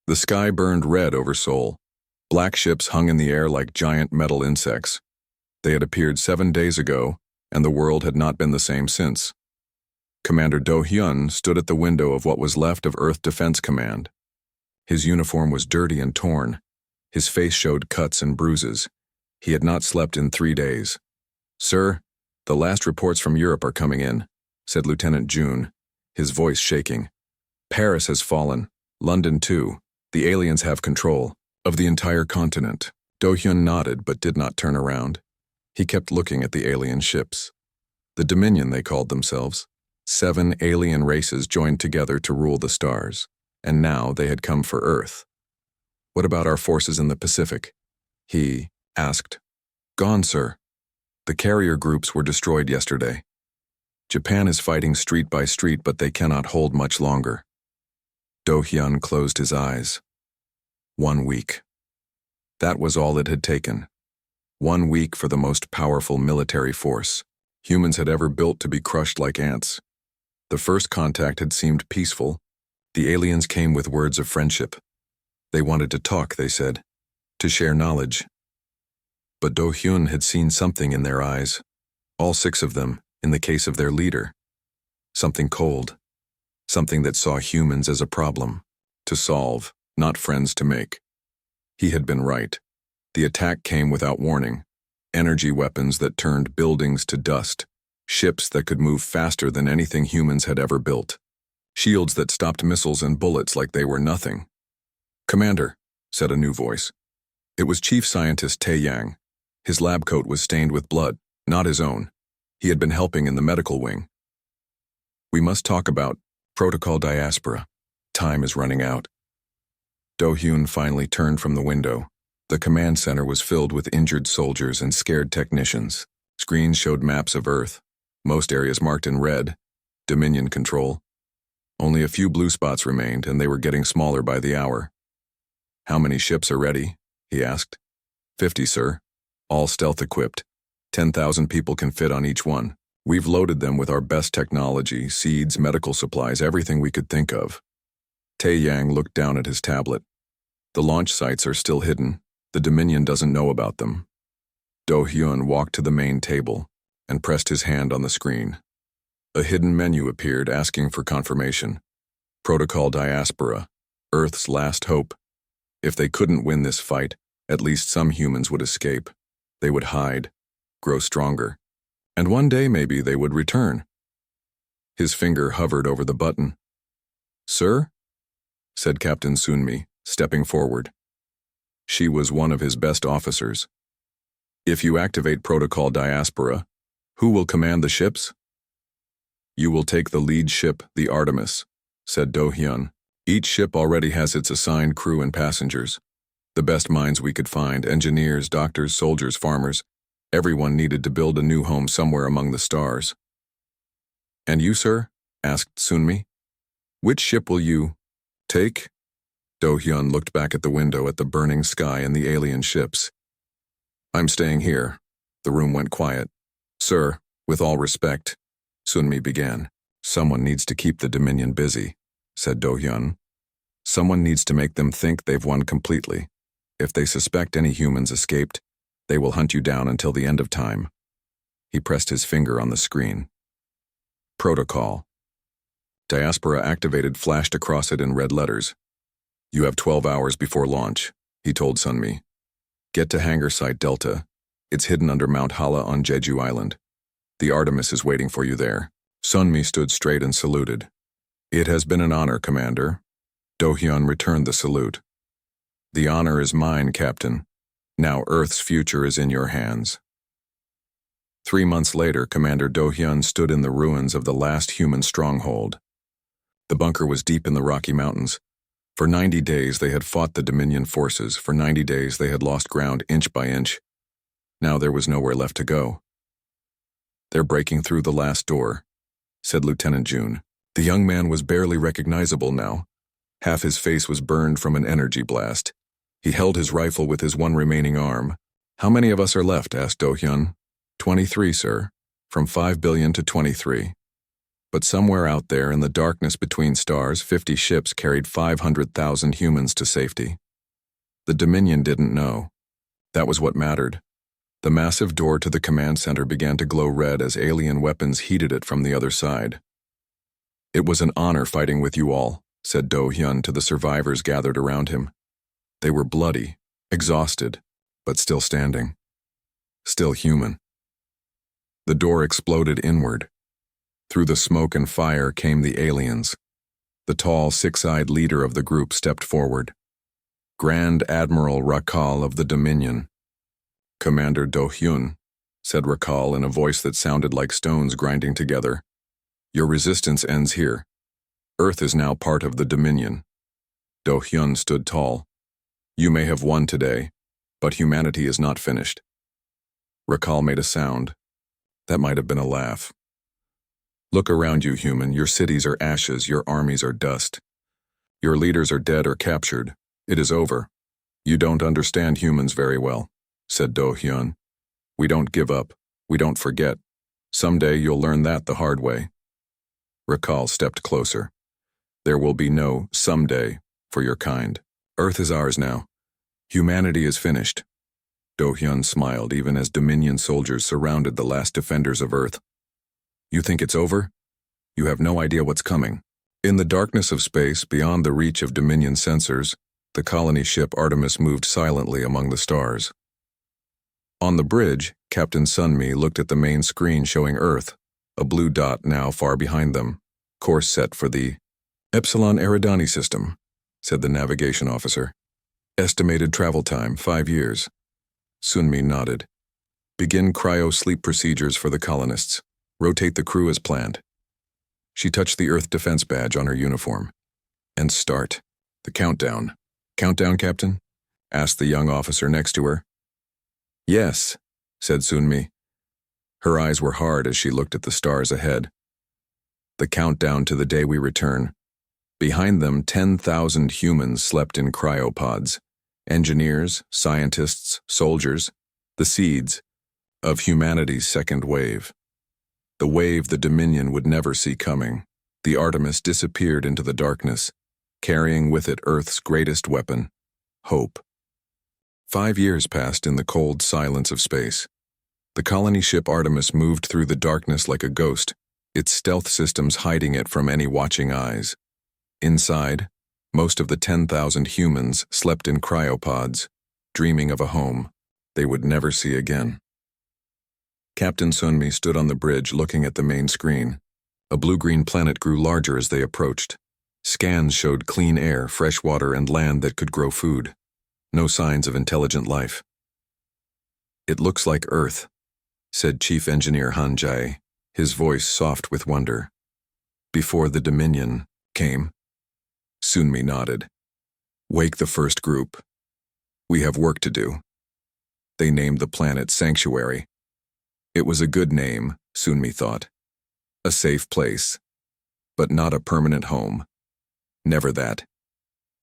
The sky burned red over Seoul. Black ships hung in the air like giant metal insects. They had appeared 7 days ago, and the world had not been the same since. Commander Do-hyun stood at the window of what was left of Earth Defense Command. His uniform was dirty and torn. His face showed cuts and bruises. He had not slept in 3 days. "Sir, the last reports from Europe are coming in," said Lieutenant June, his voice shaking. "Paris has fallen. London too. The aliens have control of the entire continent." Do-hyun nodded but did not turn around. He kept looking at the alien ships. The Dominion, they called themselves. 7 alien races joined together to rule the stars, and now they had come for Earth. "What about our forces in the Pacific?" he asked. "Gone, sir. The carrier groups were destroyed yesterday. Japan is fighting street by street, but they cannot hold much longer." Do-hyun closed his eyes. 1 week. That was all it had taken. 1 week for the most powerful military force humans had ever built to be crushed like ants. The first contact had seemed peaceful. The aliens came with words of friendship. They wanted to talk, they said, to share knowledge. But Do-hyun had seen something in their eyes, all 6 of them, in the case of their leader. Something cold, something that saw humans as a problem, to solve, not friends to make. He had been right. The attack came without warning. Energy weapons that turned buildings to dust. Ships that could move faster than anything humans had ever built. Shields that stopped missiles and bullets like they were nothing. "Commander," said a new voice. It was Chief Scientist Tae-yang. His lab coat was stained with blood, not his own. He had been helping in the medical wing. "We must talk about Protocol Diaspora. Time is running out." Do-hyun finally turned from the window. The command center was filled with injured soldiers and scared technicians. Screens showed maps of Earth, most areas marked in red, Dominion control. Only a few blue spots remained, and they were getting smaller by the hour. "How many ships are ready?" he asked. 50, sir. All stealth-equipped. 10,000 people can fit on each one. We've loaded them with our best technology, seeds, medical supplies, everything we could think of." Tae-yang looked down at his tablet. "The launch sites are still hidden. The Dominion doesn't know about them." Do-hyun walked to the main table and pressed his hand on the screen. A hidden menu appeared asking for confirmation. Protocol Diaspora, Earth's last hope. If they couldn't win this fight, at least some humans would escape. They would hide, grow stronger, and one day maybe they would return. His finger hovered over the button. "Sir?" said Captain Sunmi, stepping forward. She was one of his best officers. "If you activate Protocol Diaspora, who will command the ships?" "You will take the lead ship, the Artemis," said Do-hyun. "Each ship already has its assigned crew and passengers. The best minds we could find, engineers, doctors, soldiers, farmers. Everyone needed to build a new home somewhere among the stars." "And you, sir?" asked Sunmi. "Which ship will you take?" Do-hyun looked back at the window at the burning sky and the alien ships. "I'm staying here." The room went quiet. "Sir, with all respect," Sunmi began. "Someone needs to keep the Dominion busy," said Do-hyun. "Someone needs to make them think they've won completely. If they suspect any humans escaped, they will hunt you down until the end of time." He pressed his finger on the screen. Protocol. Diaspora activated flashed across it in red letters. "You have 12 hours before launch," he told Sunmi. "Get to Hangar Site Delta. It's hidden under Mount Hala on Jeju Island. The Artemis is waiting for you there." Sunmi stood straight and saluted. "It has been an honor, Commander." Do-hyun returned the salute. "The honor is mine, Captain. Now Earth's future is in your hands." 3 months later, Commander Do-hyun stood in the ruins of the last human stronghold. The bunker was deep in the Rocky Mountains. For 90 days they had fought the Dominion forces. For 90 days they had lost ground inch by inch. Now there was nowhere left to go. "They're breaking through the last door," said Lieutenant June. The young man was barely recognizable now. Half his face was burned from an energy blast. He held his rifle with his one remaining arm. "How many of us are left?" asked Do-hyun. 23, sir. From 5 billion to 23. But somewhere out there in the darkness between stars, 50 ships carried 500,000 humans to safety. The Dominion didn't know. That was what mattered. The massive door to the command center began to glow red as alien weapons heated it from the other side. "It was an honor fighting with you all," said Do-hyun to the survivors gathered around him. They were bloody, exhausted, but still standing. Still human. The door exploded inward. Through the smoke and fire came the aliens. The tall, six-eyed leader of the group stepped forward. Grand Admiral Rakal of the Dominion. "Commander Do-hyun," said Rakal in a voice that sounded like stones grinding together. "Your resistance ends here. Earth is now part of the Dominion." Do-hyun stood tall. "You may have won today, but humanity is not finished." Rakal made a sound. That might have been a laugh. "Look around you, human. Your cities are ashes, your armies are dust. Your leaders are dead or captured. It is over. You don't understand humans very well," said Do-hyun. "We don't give up. We don't forget. Someday you'll learn that the hard way." Rakal stepped closer. "There will be no someday for your kind. Earth is ours now. Humanity is finished." Do-hyun smiled even as Dominion soldiers surrounded the last defenders of Earth. "You think it's over? You have no idea what's coming." In the darkness of space, beyond the reach of Dominion sensors, the colony ship Artemis moved silently among the stars. On the bridge, Captain Sunmi looked at the main screen showing Earth, a blue dot now far behind them. "Course set for the Epsilon Eridani system," said the navigation officer. "Estimated travel time, 5 years. Sunmi nodded. "Begin cryo-sleep procedures for the colonists. Rotate the crew as planned." She touched the Earth Defense badge on her uniform. "And start. The countdown." "Countdown, Captain?" asked the young officer next to her. "Yes," said Sunmi. Her eyes were hard as she looked at the stars ahead. "The countdown to the day we return." Behind them, 10,000 humans slept in cryopods. Engineers, scientists, soldiers, the seeds of humanity's second wave. The wave the Dominion would never see coming. The Artemis disappeared into the darkness, carrying with it Earth's greatest weapon, hope. 5 years passed in the cold silence of space. The colony ship Artemis moved through the darkness like a ghost, its stealth systems hiding it from any watching eyes. Inside, most of the 10,000 humans slept in cryopods, dreaming of a home they would never see again. Captain Sunmi stood on the bridge looking at the main screen. A blue-green planet grew larger as they approached. Scans showed clean air, fresh water, and land that could grow food. No signs of intelligent life. "It looks like Earth," said Chief Engineer Han Jae, his voice soft with wonder. "Before the Dominion came." Sunmi nodded. "Wake the first group. We have work to do." They named the planet Sanctuary. It was a good name, Sunmi thought. A safe place, but not a permanent home. Never that.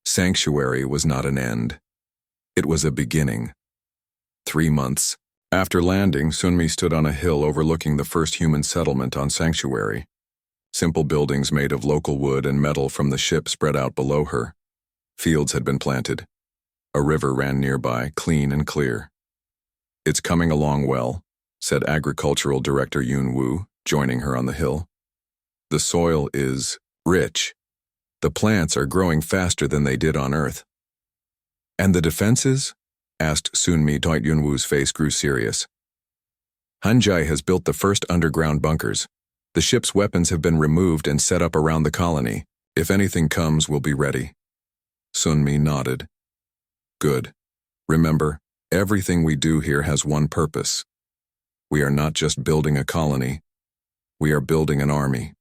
Sanctuary was not an end. It was a beginning. 3 months. After landing, Sunmi stood on a hill overlooking the first human settlement on Sanctuary. Simple buildings made of local wood and metal from the ship spread out below her. Fields had been planted. A river ran nearby, clean and clear. "It's coming along well," said Agricultural Director Yoon Woo, joining her on the hill. "The soil is rich. The plants are growing faster than they did on Earth." "And the defenses?" asked Sunmi. Yoon Woo's face grew serious. "Han Jae has built the first underground bunkers. The ship's weapons have been removed and set up around the colony. If anything comes, we'll be ready." Sunmi nodded. "Good. Remember, everything we do here has one purpose. We are not just building a colony. We are building an army."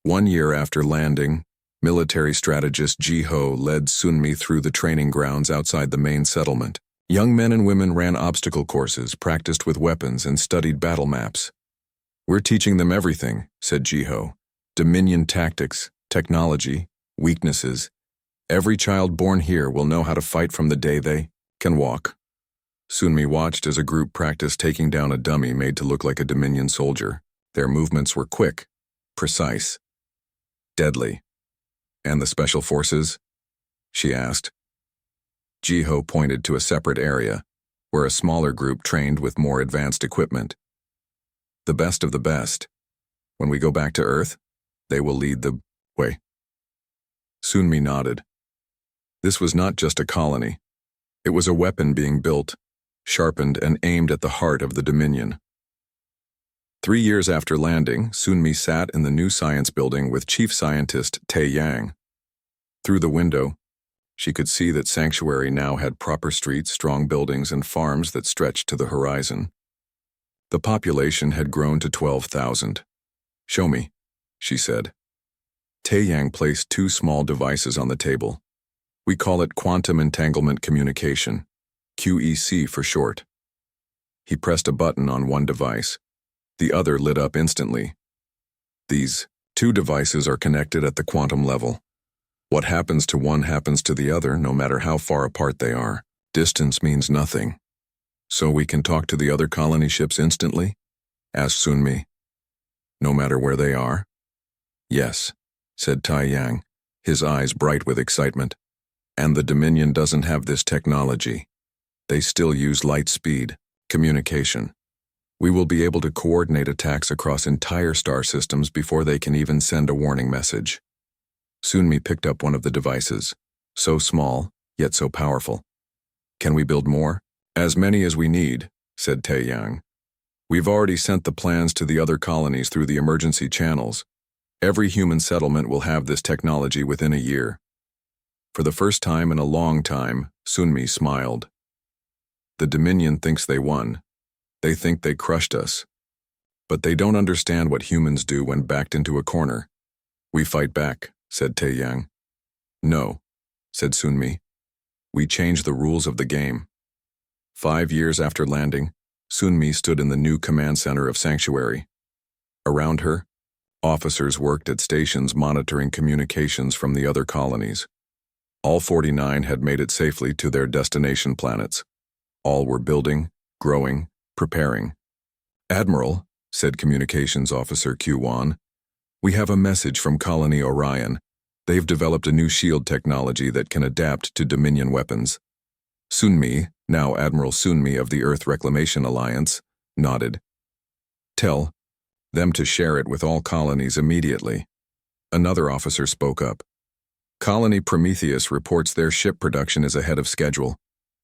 1 year after landing, military strategist Ji-ho led Sunmi through the training grounds outside the main settlement. Young men and women ran obstacle courses, practiced with weapons, and studied battle maps. "We're teaching them everything," said Ji-ho. "Dominion tactics, technology, weaknesses. Every child born here will know how to fight from the day they can walk." Sunmi watched as a group practiced taking down a dummy made to look like a Dominion soldier. Their movements were quick, Precise. Deadly. And the special forces? She asked. Jiho pointed to a separate area, where a smaller group trained with more advanced equipment. The best of the best. When we go back to Earth, they will lead the way. Sunmi nodded. This was not just a colony. It was a weapon being built, sharpened and aimed at the heart of the Dominion. 3 years after landing, Sunmi sat in the new science building with Chief Scientist Tae Yang. Through the window, she could see that Sanctuary now had proper streets, strong buildings, and farms that stretched to the horizon. The population had grown to 12,000. "Show me," she said. Tae Yang placed 2 small devices on the table. "We call it Quantum Entanglement Communication, QEC for short." He pressed a button on one device. The other lit up instantly. These 2 devices are connected at the quantum level. What happens to one happens to the other, no matter how far apart they are. Distance means nothing. "So we can talk to the other colony ships instantly?" asked Sunmi. "No matter where they are?" "Yes," said Tae Yang, his eyes bright with excitement. "And the Dominion doesn't have this technology. They still use light speed, communication. We will be able to coordinate attacks across entire star systems before they can even send a warning message." Sunmi picked up one of the devices. So small, yet so powerful. "Can we build more?" "As many as we need," said Tae Yang. "We've already sent the plans to the other colonies through the emergency channels. Every human settlement will have this technology within a year." For the first time in a long time, Sunmi smiled. The Dominion thinks they won. They think they crushed us. But they don't understand what humans do when backed into a corner. "We fight back," said Tae Yang. "No," said Sunmi. "We change the rules of the game." 5 years after landing, Sunmi stood in the new command center of Sanctuary. Around her, officers worked at stations monitoring communications from the other colonies. All 49 had made it safely to their destination planets. All were building, growing, preparing. "Admiral," said Communications Officer Q1, "we have a message from Colony Orion. They've developed a new shield technology that can adapt to Dominion weapons." Sunmi, now Admiral Sunmi of the Earth Reclamation Alliance, nodded. "Tell them to share it with all colonies immediately." Another officer spoke up. "Colony Prometheus reports their ship production is ahead of schedule.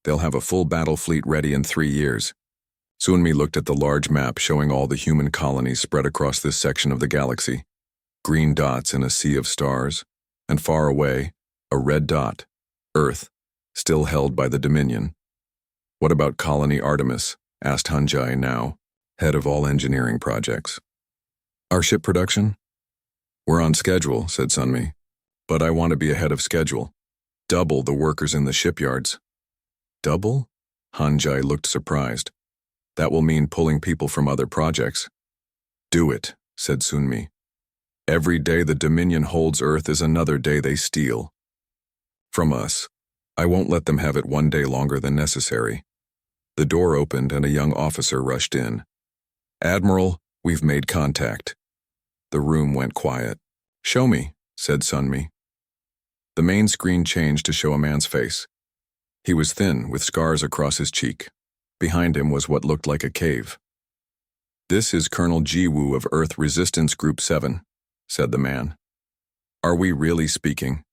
They'll have a full battle fleet ready in 3 years. Sunmi looked at the large map showing all the human colonies spread across this section of the galaxy. Green dots in a sea of stars, and far away, a red dot, Earth, still held by the Dominion. "What about Colony Artemis?" asked Hanjai now, head of all engineering projects. "Our ship production?" "We're on schedule," said Sunmi. "But I want to be ahead of schedule. Double the workers in the shipyards." "Double?" Hanjai looked surprised. "That will mean pulling people from other projects." "Do it," said Sunmi. "Every day the Dominion holds Earth is another day they steal. From us. I won't let them have it 1 day longer than necessary." The door opened and a young officer rushed in. "Admiral, we've made contact." The room went quiet. "Show me," said Sunmi. The main screen changed to show a man's face. He was thin, with scars across his cheek. Behind him was what looked like a cave. "This is Colonel Jiwoo of Earth Resistance Group 7, said the man. "Are we really speaking?"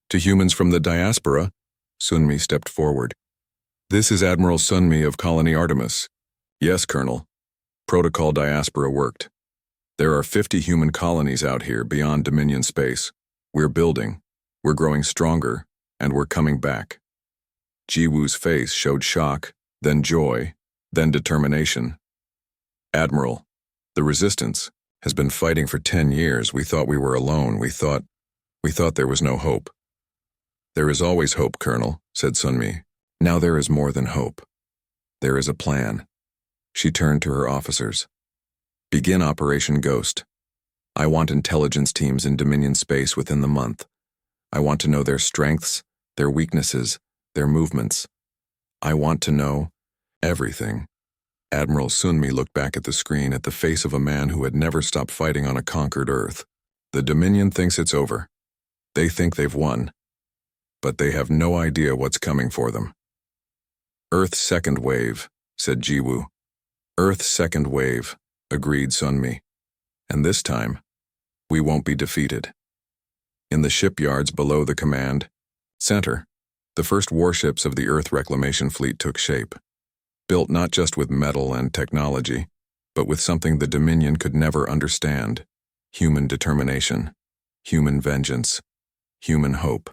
"To humans from the diaspora," Sunmi stepped forward. "This is Admiral Sunmi of Colony Artemis." "Yes, Colonel. Protocol diaspora worked. There are 50 human colonies out here beyond Dominion space. We're building, we're growing stronger, and we're coming back." Jiwoo's face showed shock, then joy, then determination. "Admiral, the Resistance has been fighting for 10 years. We thought we were alone. We thought there was no hope." "There is always hope, Colonel," said Sunmi. "Now there is more than hope. There is a plan." She turned to her officers. "Begin Operation Ghost. I want intelligence teams in Dominion space within the month. I want to know their strengths, their weaknesses, their movements. I want to know everything." Admiral Sunmi looked back at the screen at the face of a man who had never stopped fighting on a conquered Earth. The Dominion thinks it's over. They think they've won. But they have no idea what's coming for them. Earth's second wave, said Jiwoo. Earth's second wave, agreed Sunmi. And this time, we won't be defeated. In the shipyards below the command center, the first warships of the Earth Reclamation Fleet took shape. Built not just with metal and technology, but with something the Dominion could never understand: human determination, human vengeance, human hope.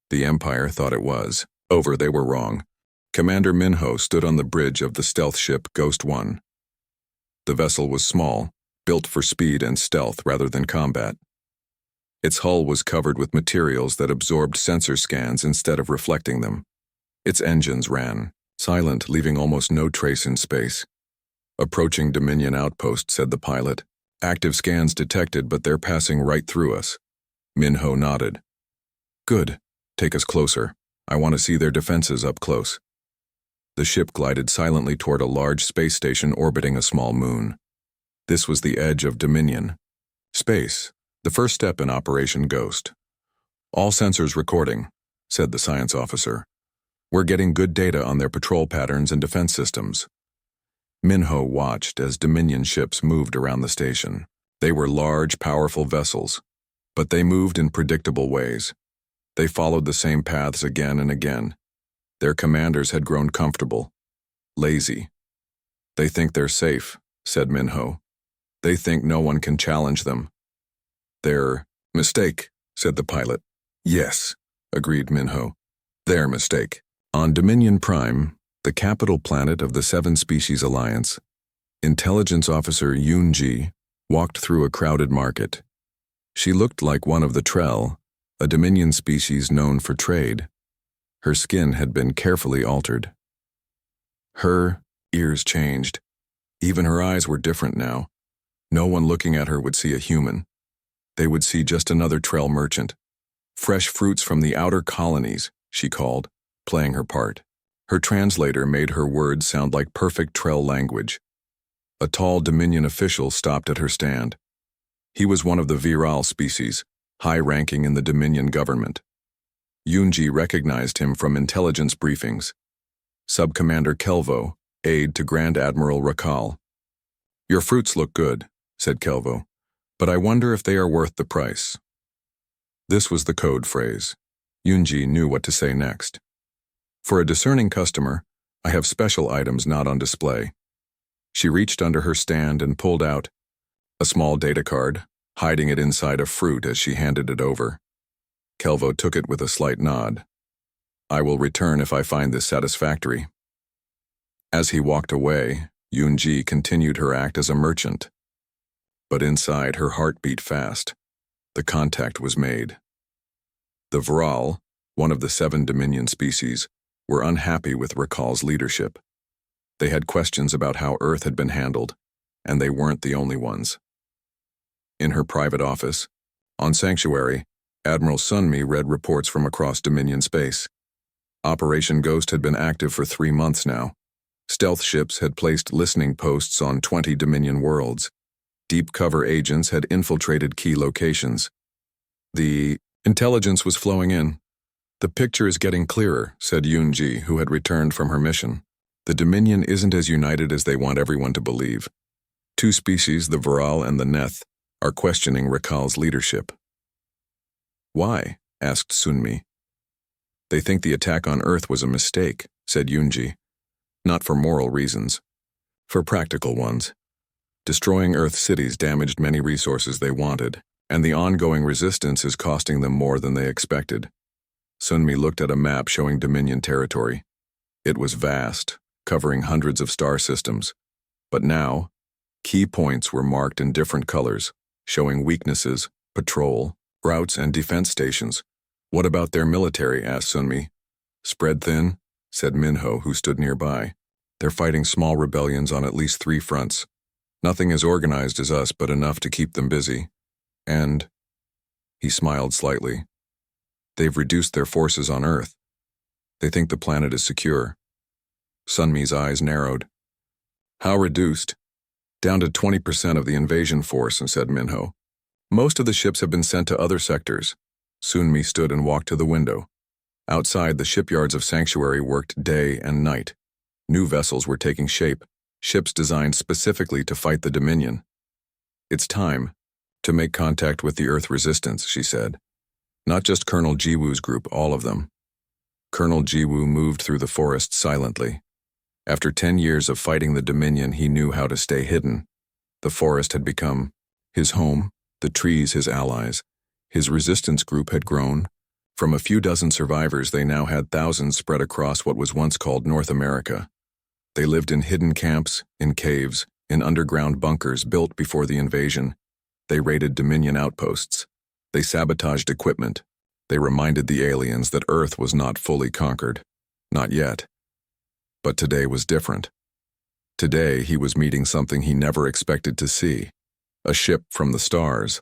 The Empire thought it was over. They were wrong. Commander Minho stood on the bridge of the stealth ship Ghost 1. The vessel was small, built for speed and stealth rather than combat. Its hull was covered with materials that absorbed sensor scans instead of reflecting them. Its engines ran, silent, leaving almost no trace in space. Approaching Dominion outpost, said the pilot. Active scans detected, but they're passing right through us. Minho nodded. Good. Take us closer. I want to see their defenses up close. The ship glided silently toward a large space station orbiting a small moon. This was the edge of Dominion. Space, the first step in Operation Ghost. All sensors recording, said the science officer. We're getting good data on their patrol patterns and defense systems. Minho watched as Dominion ships moved around the station. They were large, powerful vessels, but they moved in predictable ways. They followed the same paths again and again. Their commanders had grown comfortable, lazy. They think they're safe, said Minho. They think no one can challenge them. Their mistake, said the pilot. Yes, agreed Minho. Their mistake. On Dominion Prime, the capital planet of the Seven Species Alliance, Intelligence Officer Yoon-ji walked through a crowded market. She looked like one of the Trell, a Dominion species known for trade. Her skin had been carefully altered. Her ears changed. Even her eyes were different now. No one looking at her would see a human. They would see just another Trell merchant. Fresh fruits from the outer colonies, she called, playing her part. Her translator made her words sound like perfect Trell language. A tall Dominion official stopped at her stand. He was one of the virile species, high-ranking in the Dominion government. Yoon-ji recognized him from intelligence briefings. Sub-Commander Kelvo, aide to Grand Admiral Rakal. Your fruits look good, said Kelvo, but I wonder if they are worth the price. This was the code phrase. Yoon-ji knew what to say next. For a discerning customer, I have special items not on display. She reached under her stand and pulled out a small data card, hiding it inside a fruit as she handed it over. Kelvo took it with a slight nod. I will return if I find this satisfactory. As he walked away, Yoon-ji continued her act as a merchant. But inside, her heart beat fast. The contact was made. The Vral, one of the 7 Dominion species, were unhappy with Rakal's leadership. They had questions about how Earth had been handled, and they weren't the only ones. In her private office, on Sanctuary, Admiral Sunmi read reports from across Dominion space. Operation Ghost had been active for 3 months now. Stealth ships had placed listening posts on 20 Dominion worlds. Deep cover agents had infiltrated key locations. The intelligence was flowing in. The picture is getting clearer, said Yoon-ji, who had returned from her mission. The Dominion isn't as united as they want everyone to believe. 2 species, the Viral and the Neth, are questioning Rakal's leadership. Why? Asked Sunmi. They think the attack on Earth was a mistake, said Yoon-ji. Not for moral reasons. For practical ones. Destroying Earth cities damaged many resources they wanted, and the ongoing resistance is costing them more than they expected. Sunmi looked at a map showing Dominion territory. It was vast, covering hundreds of star systems. But now, key points were marked in different colors, showing weaknesses, patrol, routes, and defense stations. What about their military? Asked Sunmi. Spread thin, said Minho, who stood nearby. They're fighting small rebellions on at least 3 fronts. Nothing as organized as us, but enough to keep them busy. And, he smiled slightly, they've reduced their forces on Earth. They think the planet is secure. Sunmi's eyes narrowed. How reduced? Down to 20% of the invasion force, said Minho. Most of the ships have been sent to other sectors. Sunmi stood and walked to the window. Outside, the shipyards of Sanctuary worked day and night. New vessels were taking shape, ships designed specifically to fight the Dominion. It's time to make contact with the Earth resistance, she said. Not just Colonel Jiwoo's group, all of them. Colonel Jiwoo moved through the forest silently. After 10 years of fighting the Dominion, he knew how to stay hidden. The forest had become his home, the trees his allies. His resistance group had grown. From a few dozen survivors, they now had thousands spread across what was once called North America. They lived in hidden camps, in caves, in underground bunkers built before the invasion. They raided Dominion outposts. They sabotaged equipment. They reminded the aliens that Earth was not fully conquered. Not yet. But today was different. Today he was meeting something he never expected to see. A ship from the stars,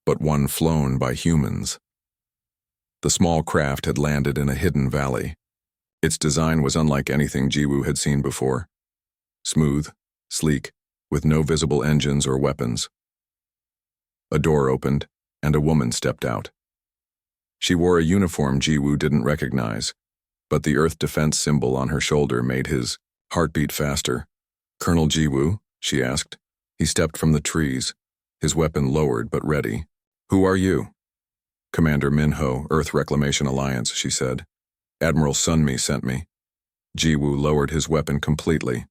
but one flown by humans. The small craft had landed in a hidden valley. Its design was unlike anything Jiwoo had seen before. Smooth, sleek, with no visible engines or weapons. A door opened, and a woman stepped out. She wore a uniform Jiwoo didn't recognize, but the Earth defense symbol on her shoulder made his heart beat faster. "Colonel Jiwoo?" she asked. He stepped from the trees, his weapon lowered but ready. "Who are you?" "Commander Minho, Earth Reclamation Alliance," she said. "Admiral Sunmi sent me." Jiwoo lowered his weapon completely.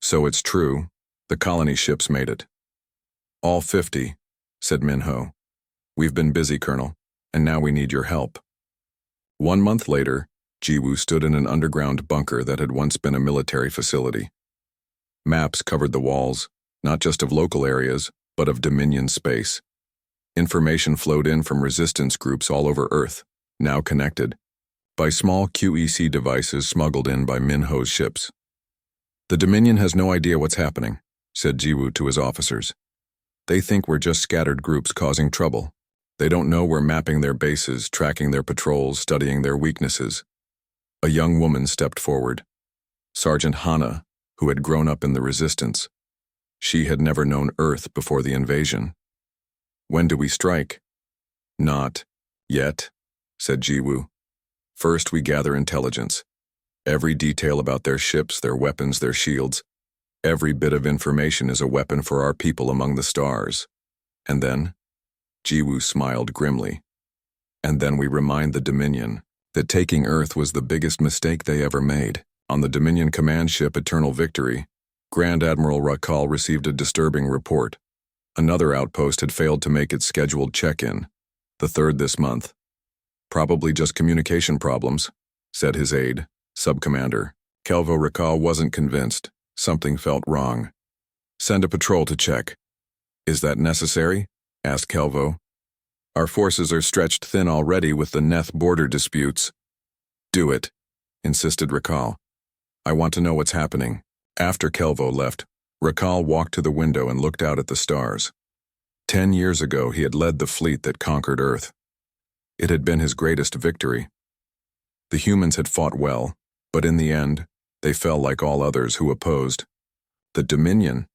"So it's true. The colony ships made it." "All 50, said Minho. "We've been busy, Colonel, and now we need your help." 1 month later, Jiwoo stood in an underground bunker that had once been a military facility. Maps covered the walls, not just of local areas, but of Dominion space. Information flowed in from resistance groups all over Earth, now connected by small QEC devices smuggled in by Minho's ships. "The Dominion has no idea what's happening," said Jiwoo to his officers. "They think we're just scattered groups causing trouble. They don't know we're mapping their bases, tracking their patrols, studying their weaknesses." A young woman stepped forward. Sergeant Hana, who had grown up in the resistance. She had never known Earth before the invasion. "When do we strike?" "Not yet," said Jiwoo. "First we gather intelligence. Every detail about their ships, their weapons, their shields. Every bit of information is a weapon for our people among the stars. And then," Jiwoo smiled grimly, "and then we remind the Dominion that taking Earth was the biggest mistake they ever made." On the Dominion command ship Eternal Victory, Grand Admiral Rakal received a disturbing report. Another outpost had failed to make its scheduled check-in, the third this month. "Probably just communication problems," said his aide, Sub-Commander. Kelvo Rakal wasn't convinced. Something felt wrong. "Send a patrol to check." "Is that necessary?" asked Kelvo. "Our forces are stretched thin already with the Neth border disputes." "Do it," insisted Rakal. "I want to know what's happening." After Kelvo left, Rakal walked to the window and looked out at the stars. 10 years ago, he had led the fleet that conquered Earth. It had been his greatest victory. The humans had fought well, but in the end, they fell like all others who opposed. The Dominion.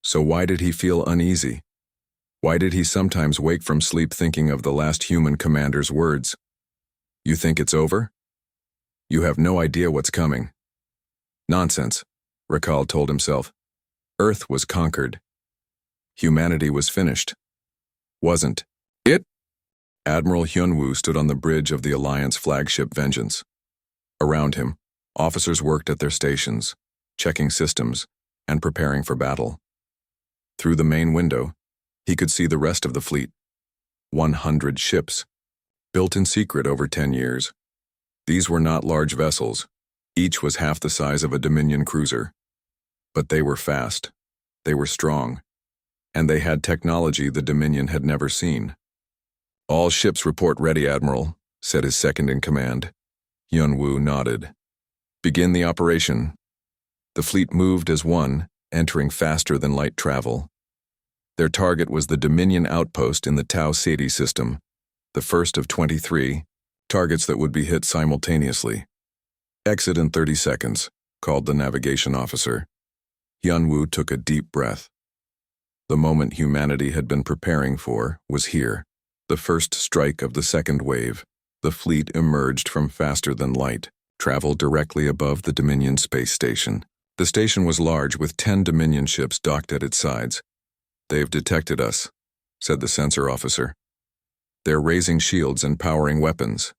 So why did he feel uneasy? Why did he sometimes wake from sleep thinking of the last human commander's words? "You think it's over? You have no idea what's coming." Nonsense, Rakal told himself. Earth was conquered. Humanity was finished. Wasn't it? Admiral Hyunwoo stood on the bridge of the Alliance flagship Vengeance. Around him, officers worked at their stations, checking systems and preparing for battle. Through the main window, he could see the rest of the fleet. 100 ships, built in secret over 10 years. These were not large vessels. Each was half the size of a Dominion cruiser. But they were fast, they were strong, and they had technology the Dominion had never seen. "All ships report ready, Admiral," said his second-in-command. Hyunwoo nodded. "Begin the operation." The fleet moved as one, entering faster than light travel. Their target was the Dominion outpost in the Tau Ceti system, the first of 23 targets that would be hit simultaneously. "Exit in 30 seconds, called the navigation officer. Hyunwoo took a deep breath. The moment humanity had been preparing for was here. The first strike of the second wave. The fleet emerged from faster than light, traveled directly above the Dominion space station. The station was large, with 10 Dominion ships docked at its sides. "They've detected us," said the sensor officer. "They're raising shields and powering weapons."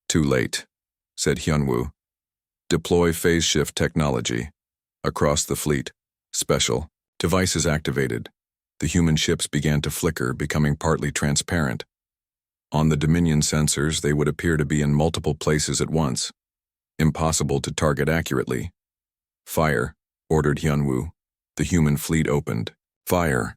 "Too late," said Hyunwoo. "Deploy phase shift technology." Across the fleet. Special. Devices activated. The human ships began to flicker, becoming partly transparent. On the Dominion sensors, they would appear to be in multiple places at once. Impossible to target accurately. "Fire," ordered Hyunwoo. The human fleet opened. Fire.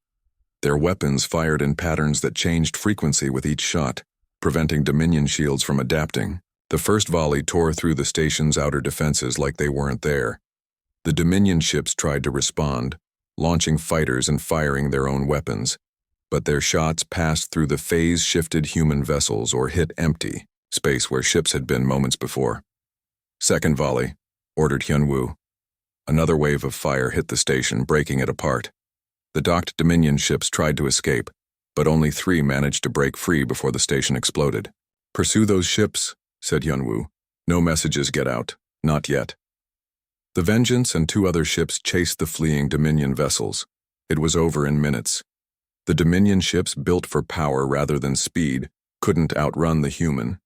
Their weapons fired in patterns that changed frequency with each shot, preventing Dominion shields from adapting. The first volley tore through the station's outer defenses like they weren't there. The Dominion ships tried to respond, launching fighters and firing their own weapons, but their shots passed through the phase-shifted human vessels or hit empty space where ships had been moments before. "Second volley," ordered Hyunwoo. Another wave of fire hit the station, breaking it apart. The docked Dominion ships tried to escape, but only 3 managed to break free before the station exploded. "Pursue those ships," said Hyunwoo. "No messages get out. Not yet." The Vengeance and 2 other ships chased the fleeing Dominion vessels. It was over in minutes. The Dominion ships, built for power rather than speed, couldn't outrun the human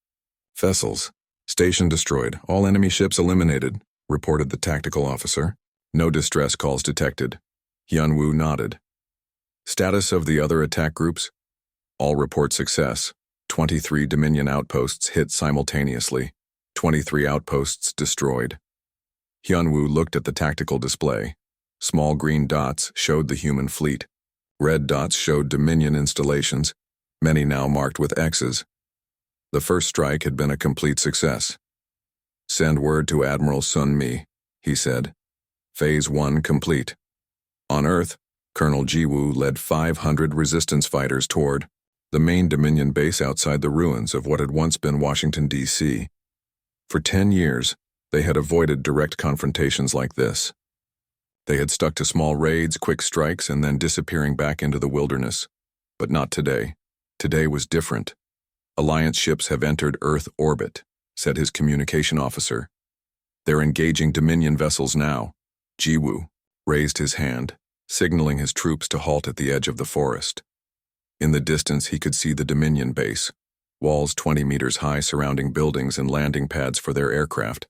vessels. "Station destroyed. All enemy ships eliminated," reported the tactical officer. "No distress calls detected." Hyunwoo nodded. "Status of the other attack groups?" "All report success. 23 Dominion outposts hit simultaneously. 23 outposts destroyed." Hyunwoo looked at the tactical display. Small green dots showed the human fleet. Red dots showed Dominion installations, many now marked with X's. The first strike had been a complete success. "Send word to Admiral Sun Mi," he said. "Phase 1 complete." On Earth, Colonel Jiwoo led 500 resistance fighters toward the main Dominion base outside the ruins of what had once been Washington, D.C. For 10 years, they had avoided direct confrontations like this. They had stuck to small raids, quick strikes, and then disappearing back into the wilderness. But not today. Today was different. "Alliance ships have entered Earth orbit," said his communication officer. "They're engaging Dominion vessels now." Jiwoo raised his hand, signaling his troops to halt at the edge of the forest. In the distance, he could see the Dominion base, walls 20 meters high surrounding buildings and landing pads for their aircraft.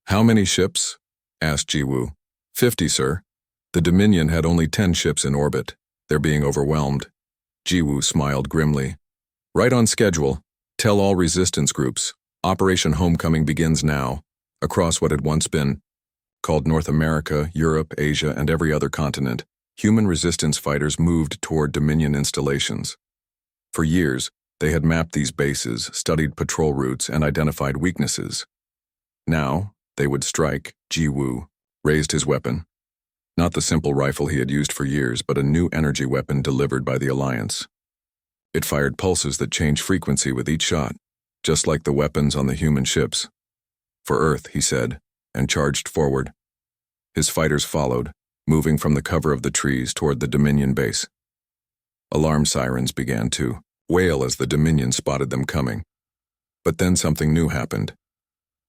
"How many ships?" asked Jiwoo. 50, sir. The Dominion had only 10 ships in orbit. They're being overwhelmed." Jiwoo smiled grimly. "Right on schedule. Tell all resistance groups. Operation Homecoming begins now, across what had once been called North America, Europe, Asia, and every other continent. Human resistance fighters moved toward Dominion installations. For years, they had mapped these bases, studied patrol routes, and identified weaknesses. Now, they would strike. Jiwoo raised his weapon. Not the simple rifle he had used for years, but a new energy weapon delivered by the Alliance. It fired pulses that changed frequency with each shot, just like the weapons on the human ships. "For Earth," he said, and charged forward. His fighters followed, moving from the cover of the trees toward the Dominion base. Alarm sirens began to wail as the Dominion spotted them coming. But then something new happened.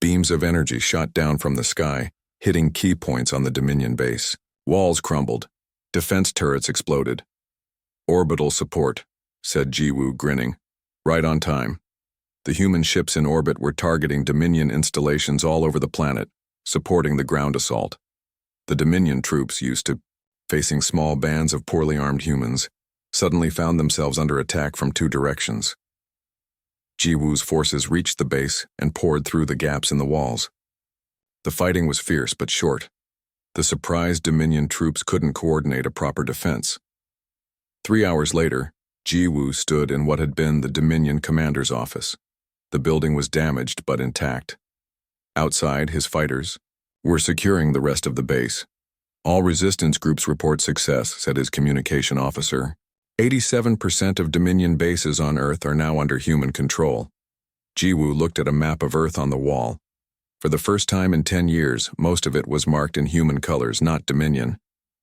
Beams of energy shot down from the sky, hitting key points on the Dominion base. Walls crumbled. Defense turrets exploded. "Orbital support," said Jiwoo, grinning. "Right on time." The human ships in orbit were targeting Dominion installations all over the planet, supporting the ground assault. The Dominion troops, used to facing small bands of poorly armed humans, suddenly found themselves under attack from 2 directions. Jiwoo's forces reached the base and poured through the gaps in the walls. The fighting was fierce but short. The surprised Dominion troops couldn't coordinate a proper defense. 3 hours later, Jiwoo stood in what had been the Dominion commander's office. The building was damaged but intact. Outside, his fighters were securing the rest of the base. "All resistance groups report success," said his communication officer. 87% of Dominion bases on Earth are now under human control." Jiwoo looked at a map of Earth on the wall. For the first time in 10 years, most of it was marked in human colors, not Dominion.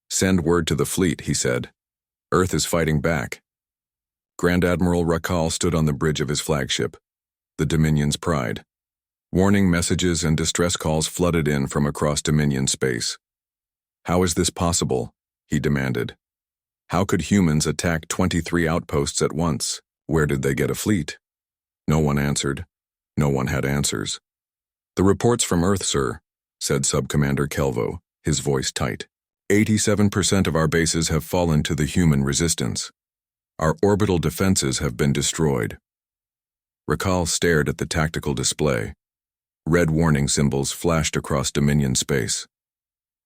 "Send word to the fleet," he said. "Earth is fighting back." Grand Admiral Rakal stood on the bridge of his flagship, the Dominion's pride. Warning messages and distress calls flooded in from across Dominion space. "How is this possible?" he demanded. "How could humans attack 23 outposts at once? Where did they get a fleet?" No one answered. No one had answers. "The reports from Earth, sir," said Subcommander Kelvo, his voice tight. 87% of our bases have fallen to the human resistance. Our orbital defenses have been destroyed." Rakal stared at the tactical display. Red warning symbols flashed across Dominion space.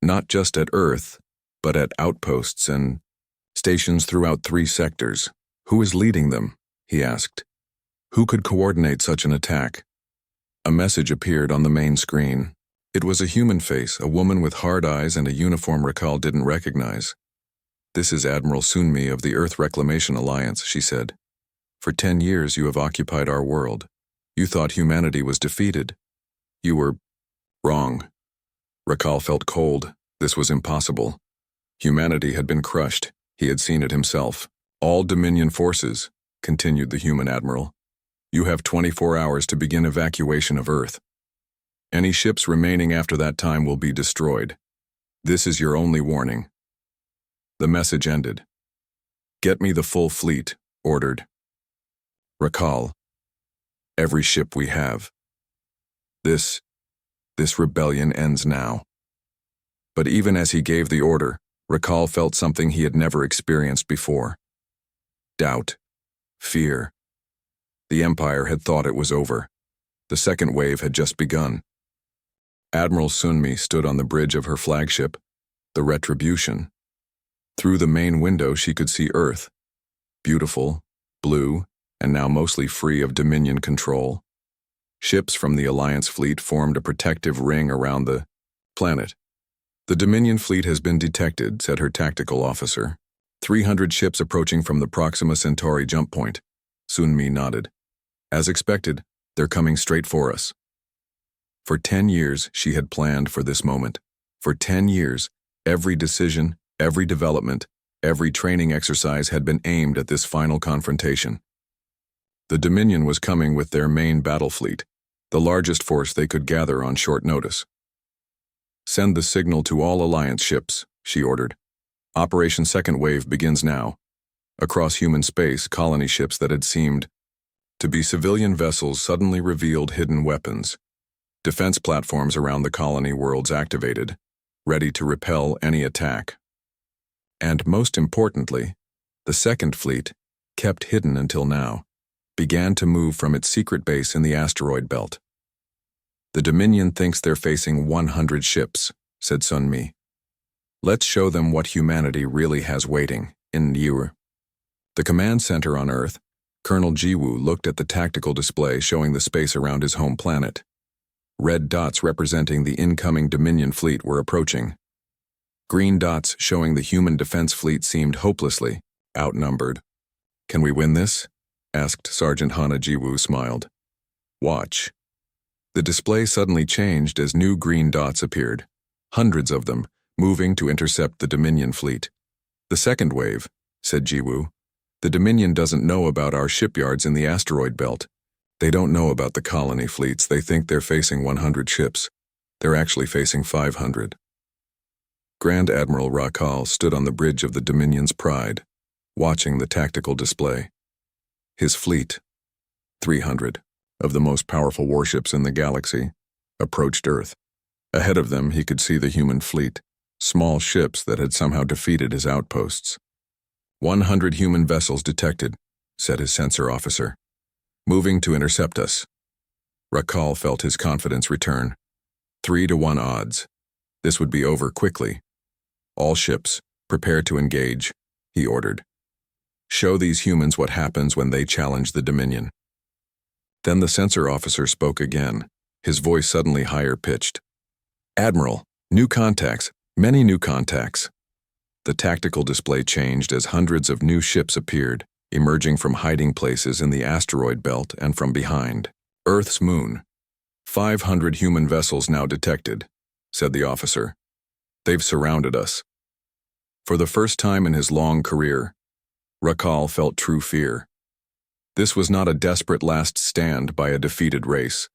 Not just at Earth, but at outposts and stations throughout 3 sectors. "Who is leading them?" he asked. "Who could coordinate such an attack?" A message appeared on the main screen. It was a human face, a woman with hard eyes and a uniform Rakal didn't recognize. "This is Admiral Sunmi of the Earth Reclamation Alliance," she said. "For 10 years you have occupied our world. You thought humanity was defeated. You were wrong." Rakal felt cold. This was impossible. Humanity had been crushed. He had seen it himself. "All Dominion forces," continued the human admiral. "You have 24 hours to begin evacuation of Earth. Any ships remaining after that time will be destroyed. This is your only warning." The message ended. "Get me the full fleet," ordered Rakal. "Every ship we have. This rebellion ends now." But even as he gave the order, Rakal felt something he had never experienced before. Doubt. Fear. The Empire had thought it was over. The second wave had just begun. Admiral Sunmi stood on the bridge of her flagship, the Retribution. Through the main window she could see Earth, beautiful, blue, and now mostly free of Dominion control. Ships from the Alliance fleet formed a protective ring around the planet. "The Dominion fleet has been detected," said her tactical officer. 300 ships approaching from the Proxima Centauri jump point." Sunmi nodded. "As expected, they're coming straight for us." For 10 years, she had planned for this moment. For 10 years, every decision, every development, every training exercise had been aimed at this final confrontation. The Dominion was coming with their main battle fleet, the largest force they could gather on short notice. "Send the signal to all Alliance ships," she ordered. "Operation Second Wave begins now." Across human space, colony ships that had seemed to be civilian vessels suddenly revealed hidden weapons. Defense platforms around the colony worlds activated, ready to repel any attack. And most importantly, the Second Fleet, kept hidden until now, began to move from its secret base in the asteroid belt. "The Dominion thinks they're facing 100 ships," said Sunmi. "Let's show them what humanity really has waiting in Ur." The command center on Earth, Colonel Jiwoo looked at the tactical display showing the space around his home planet. Red dots representing the incoming Dominion fleet were approaching. Green dots showing the human defense fleet seemed hopelessly outnumbered. "Can we win this?" asked Sergeant Hana. Jiwoo smiled. "Watch." The display suddenly changed as new green dots appeared, hundreds of them, moving to intercept the Dominion fleet. "The second wave," said Jiwoo. "The Dominion doesn't know about our shipyards in the asteroid belt. They don't know about the colony fleets. They think they're facing 100 ships. They're actually facing 500. Grand Admiral Rakal stood on the bridge of the Dominion's Pride, watching the tactical display. His fleet, 300 of the most powerful warships in the galaxy, approached Earth. Ahead of them he could see the human fleet, small ships that had somehow defeated his outposts. 100 human vessels detected, said his sensor officer. Moving to intercept us. Rakal felt his confidence return. 3-to-1 odds. This would be over quickly. All ships, prepare to engage, he ordered. Show these humans what happens when they challenge the Dominion. Then the sensor officer spoke again, his voice suddenly higher-pitched. Admiral, new contacts, many new contacts. The tactical display changed as hundreds of new ships appeared, emerging from hiding places in the asteroid belt and from behind. Earth's moon. 500 human vessels now detected, said the officer. They've surrounded us. For the first time in his long career, Rakal felt true fear. This was not a desperate last stand by a defeated race.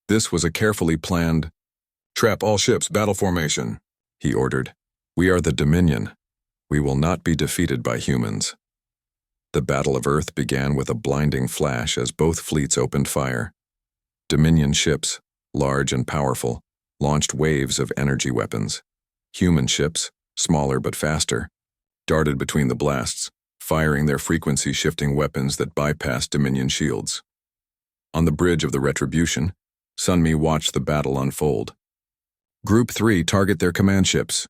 This was a carefully planned, "Trap all ships, battle formation," he ordered. "We are the Dominion. We will not be defeated by humans." The Battle of Earth began with a blinding flash as both fleets opened fire. Dominion ships, large and powerful, launched waves of energy weapons. Human ships, smaller but faster, darted between the blasts, firing their frequency-shifting weapons that bypassed Dominion shields. On the bridge of the Retribution, Sunmi watched the battle unfold. "Group 3 target their command ships.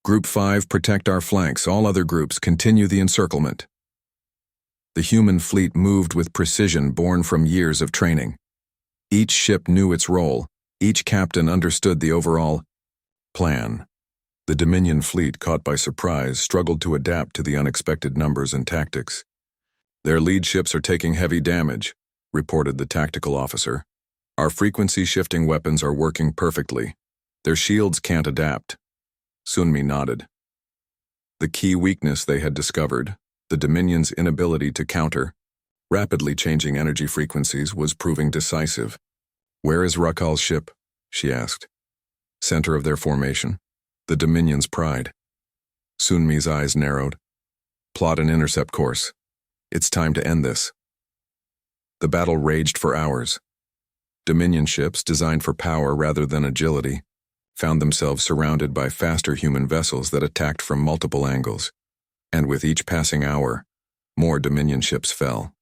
Group 5 protect our flanks. All other groups continue the encirclement." The human fleet moved with precision born from years of training. Each ship knew its role. Each captain understood the overall plan. The Dominion fleet, caught by surprise, struggled to adapt to the unexpected numbers and tactics. "Their lead ships are taking heavy damage," reported the tactical officer. "Our frequency-shifting weapons are working perfectly. Their shields can't adapt." Sunmi nodded. The key weakness they had discovered, the Dominion's inability to counter rapidly changing energy frequencies, was proving decisive. "Where is Rakal's ship?" she asked. "Center of their formation. The Dominion's pride." Sunmi's eyes narrowed. "Plot an intercept course. It's time to end this." The battle raged for hours. Dominion ships, designed for power rather than agility, found themselves surrounded by faster human vessels that attacked from multiple angles. And with each passing hour, more Dominion ships fell.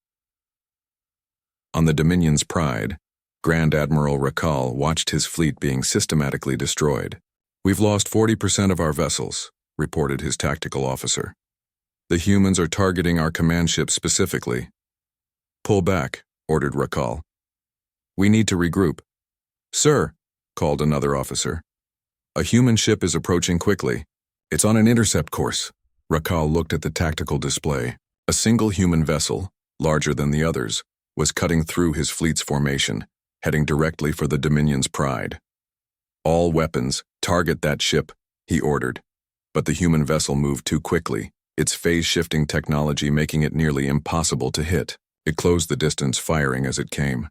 On the Dominion's pride, Grand Admiral Rakal watched his fleet being systematically destroyed. "We've lost 40% of our vessels," reported his tactical officer. "The humans are targeting our command ships specifically." "Pull back," ordered Rakal. "We need to regroup." "Sir," called another officer. "A human ship is approaching quickly. It's on an intercept course." Rakal looked at the tactical display. A single human vessel, larger than the others, was cutting through his fleet's formation, heading directly for the Dominion's pride. "All weapons, target that ship," he ordered. But the human vessel moved too quickly, its phase-shifting technology making it nearly impossible to hit. It closed the distance, firing as it came.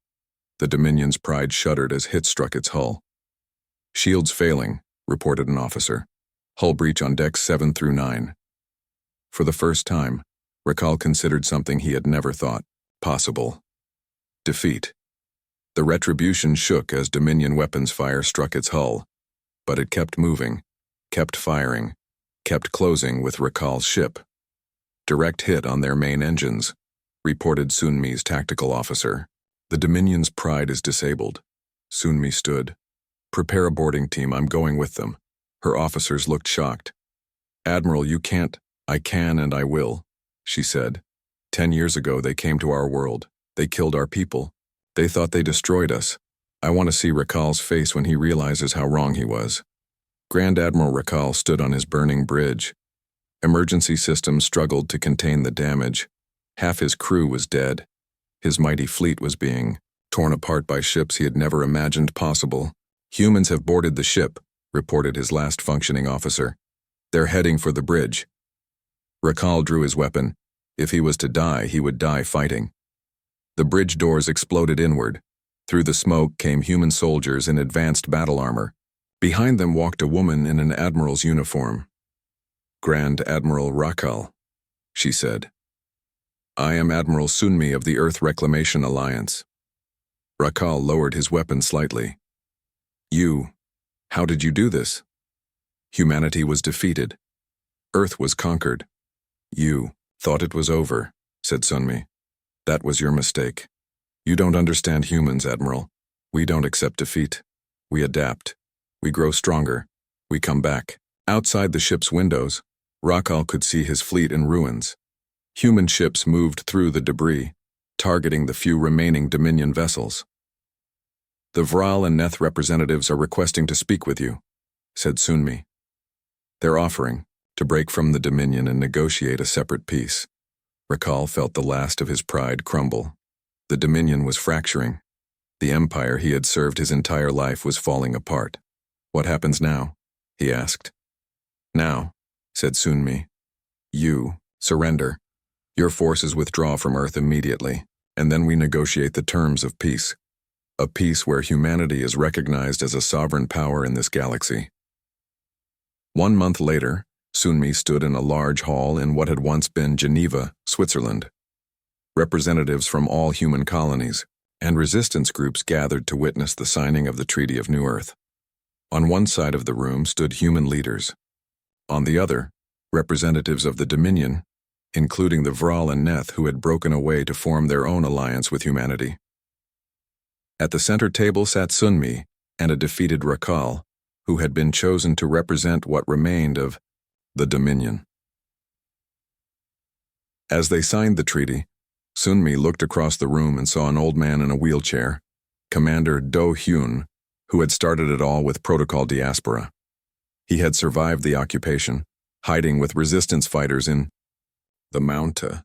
The Dominion's pride shuddered as hits struck its hull. "Shields failing," reported an officer. "Hull breach on decks 7 through 9. For the first time, Rakal considered something he had never thought possible. Defeat. The Retribution shook as Dominion weapons fire struck its hull, but it kept moving, kept firing, kept closing with Rakal's ship. "Direct hit on their main engines," reported Sunmi's tactical officer. "The Dominion's pride is disabled." Sunmi stood. "Prepare a boarding team, I'm going with them." Her officers looked shocked. "Admiral, you can't." "I can and I will," she said. 10 years ago they came to our world. They killed our people. They thought they destroyed us. I want to see Rakal's face when he realizes how wrong he was." Grand Admiral Rakal stood on his burning bridge. Emergency systems struggled to contain the damage. Half his crew was dead. His mighty fleet was being torn apart by ships he had never imagined possible. "Humans have boarded the ship," reported his last functioning officer. "They're heading for the bridge." Rakal drew his weapon. If he was to die, he would die fighting. The bridge doors exploded inward. Through the smoke came human soldiers in advanced battle armor. Behind them walked a woman in an admiral's uniform. "Grand Admiral Rakal," she said. "I am Admiral Sunmi of the Earth Reclamation Alliance." Rakal lowered his weapon slightly. How did you do this?" "Humanity was defeated. Earth was conquered." "You thought it was over," said Sunmi. "That was your mistake. You don't understand humans, Admiral. We don't accept defeat. We adapt. We grow stronger. We come back." Outside the ship's windows, Rakal could see his fleet in ruins. Human ships moved through the debris, targeting the few remaining Dominion vessels. "The Vral and Neth representatives are requesting to speak with you," said Sunmi. "They're offering to break from the Dominion and negotiate a separate peace." Rakal felt the last of his pride crumble. The Dominion was fracturing. The empire he had served his entire life was falling apart. "What happens now?" he asked. "Now," said Sunmi, "you surrender. Your forces withdraw from Earth immediately, and then we negotiate the terms of peace. A peace where humanity is recognized as a sovereign power in this galaxy." 1 month later, Sunmi stood in a large hall in what had once been Geneva, Switzerland. Representatives from all human colonies and resistance groups gathered to witness the signing of the Treaty of New Earth. On one side of the room stood human leaders. On the other, representatives of the Dominion, including the Vral and Neth who had broken away to form their own alliance with humanity. At the center table sat Sunmi and a defeated Rakal, who had been chosen to represent what remained of the Dominion. As they signed the treaty, Sunmi looked across the room and saw an old man in a wheelchair, Commander Do Hyun, who had started it all with Protocol Diaspora. He had survived the occupation, hiding with resistance fighters in the Mounta,